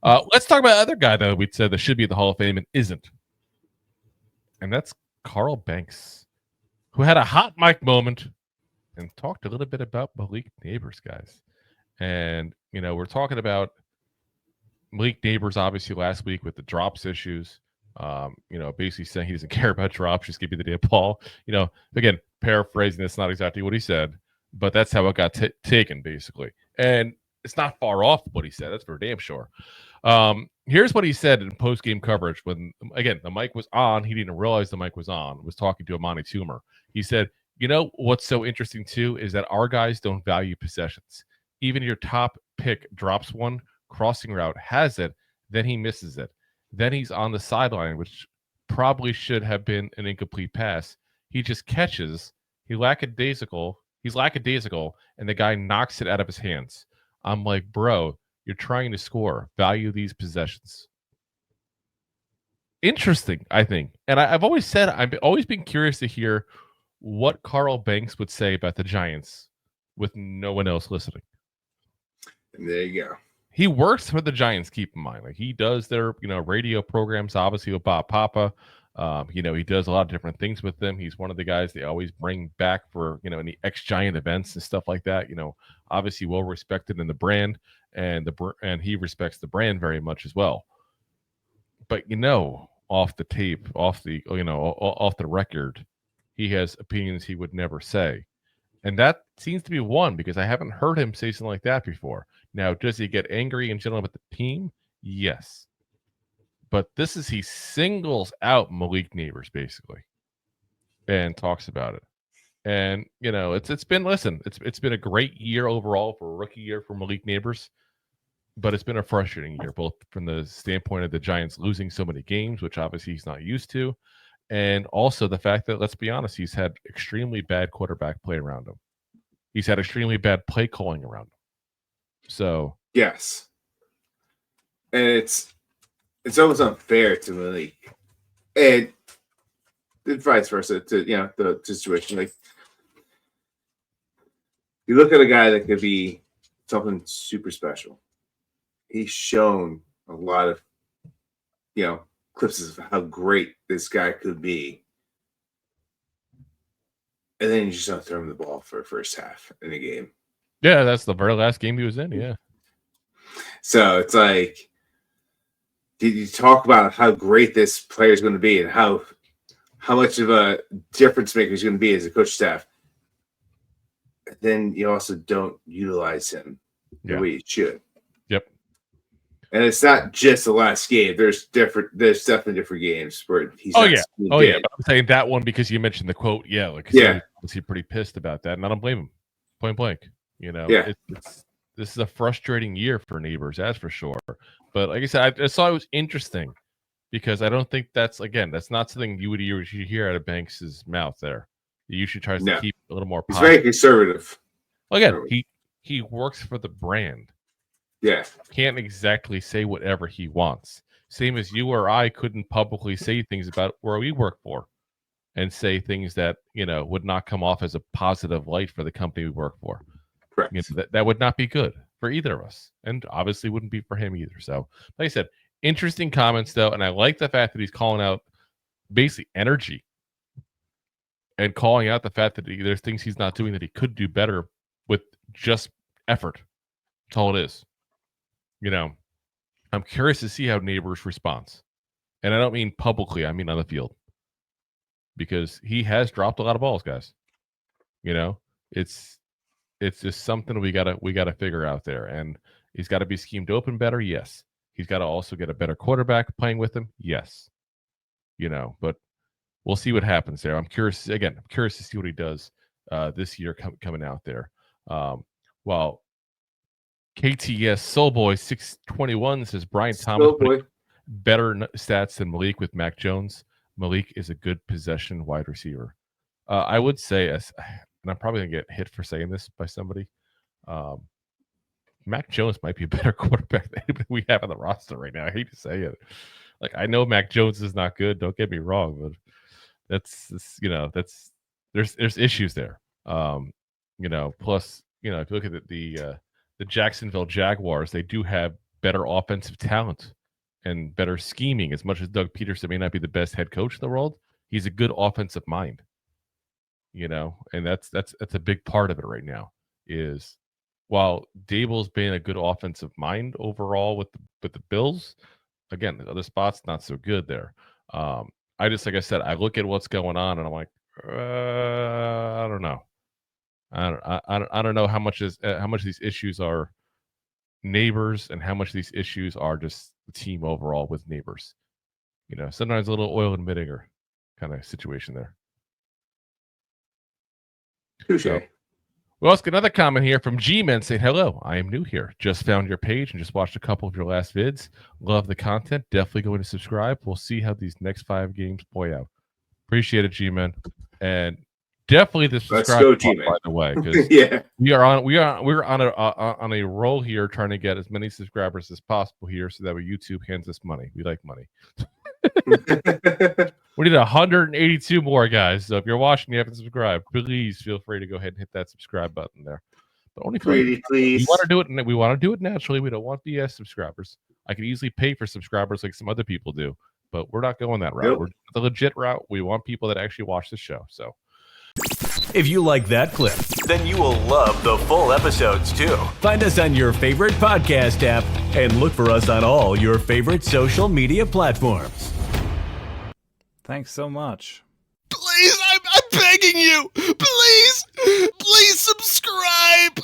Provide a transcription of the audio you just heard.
Let's talk about the other guy, though, we said that should be at the Hall of Fame and isn't. And that's Carl Banks, who had a hot mic moment and talked a little bit about Malik Nabers, guys. And, we're talking about Malik Nabers, obviously, last week with the drops issues. Basically saying he doesn't care about drops, just give me the damn ball. Again, paraphrasing, that's not exactly what he said, but that's how it got taken, basically. And it's not far off what he said. That's for damn sure. Here's what he said in post-game coverage when, again, the mic was on. He didn't realize the mic was on. Was talking to Amani Toomer. He said, what's so interesting, too, is that our guys don't value possessions. Even your top pick drops one, crossing route, has it, then he misses it. Then he's on the sideline, which probably should have been an incomplete pass. He just catches. He's lackadaisical, and the guy knocks it out of his hands. I'm like, bro, you're trying to score. Value these possessions. Interesting, I think. And I've always said, I've always been curious to hear what Carl Banks would say about the Giants with no one else listening. And there you go. He works for the Giants, keep in mind. Like, he does their, radio programs, obviously, with Bob Papa. He does a lot of different things with them. He's one of the guys they always bring back for, any ex-Giant events and stuff like that. Obviously well respected in the brand, and he respects the brand very much as well. But, off the tape, off the record, he has opinions he would never say. And that seems to be one, because I haven't heard him say something like that before. Now, does he get angry in general with the team? Yes. But he singles out Malik Nabers, basically, and talks about it. And, it's been a great year overall for a rookie year for Malik Nabers, but it's been a frustrating year, both from the standpoint of the Giants losing so many games, which obviously he's not used to, and also the fact that, let's be honest, he's had extremely bad quarterback play around him. He's had extremely bad play calling around him. So yes, and it's almost unfair to Malik, and vice versa to the situation. Like, you look at a guy that could be something super special. He's shown a lot of clips of how great this guy could be, and then you just don't throw him the ball for a first half in a game. Yeah, that's the very last game he was in. Yeah. So it's like, did you talk about how great this player is going to be and how much of a difference maker he's going to be as a coach staff? Then you also don't utilize him the way you should. Yep. And it's not just the last game. There's definitely different games where he's. Oh yeah. But I'm saying that one because you mentioned the quote. Yeah. Like, was he pretty pissed about that? And I don't blame him. Point blank. This is a frustrating year for Nabers, that's for sure. But like I said, I saw it was interesting because I don't think that's not something you would hear out of Banks' mouth there. You should try to keep a little more positive. He's very conservative. Again, he works for the brand. Yeah. Can't exactly say whatever he wants. Same as you or I couldn't publicly say things about where we work for and say things that, would not come off as a positive light for the company we work for. Correct. That would not be good for either of us, and obviously wouldn't be for him either. So, like I said, interesting comments though, and I like the fact that he's calling out basically energy and calling out the fact that there's things he's not doing that he could do better with just effort. That's all it is. I'm curious to see how Nabers responds, and I don't mean publicly; I mean on the field, because he has dropped a lot of balls, guys. It's just something we gotta figure out there, and he's got to be schemed open better. Yes, he's got to also get a better quarterback playing with him. Yes, but we'll see what happens there. I'm curious to see what he does this year coming out there. While KTS Soulboy 621 says Brian Thomas better stats than Malik with Mac Jones. Malik is a good possession wide receiver. I would say, and I'm probably going to get hit for saying this by somebody, Mac Jones might be a better quarterback than anybody we have on the roster right now. I hate to say it. Like, I know Mac Jones is not good. Don't get me wrong, but there's issues there. Plus, if you look at the Jacksonville Jaguars, they do have better offensive talent and better scheming. As much as Doug Peterson may not be the best head coach in the world, he's a good offensive mind. And that's a big part of it right now. Is while Dable's been a good offensive mind overall with the Bills, again, the other spots not so good there. I just, like I said, I look at what's going on and I'm like, I don't know. I don't know how much these issues are Nabers and how much these issues are just the team overall with Nabers. Sometimes a little oil and vinegar kind of situation there. Touche. So, we also get another comment here from G-Men saying, hello, I am new here. Just found your page and just watched a couple of your last vids. Love the content. Definitely going to subscribe. We'll see how these next 5 games play out. Appreciate it, G-Men. And definitely the subscribe button, by the way, because yeah, we're on a roll here trying to get as many subscribers as possible here so that way YouTube hands us money. We like money. We need 182 more, guys. So if you're watching, you haven't subscribed, please feel free to go ahead and hit that subscribe button there. But only please. We want to do it. We want to do it naturally. We don't want BS subscribers. I can easily pay for subscribers like some other people do, but we're not going that route. Nope. We're the legit route. We want people that actually watch the show. So if you like that clip, then you will love the full episodes too. Find us on your favorite podcast app and look for us on all your favorite social media platforms. Thanks so much. Please, I'm begging you. Please subscribe.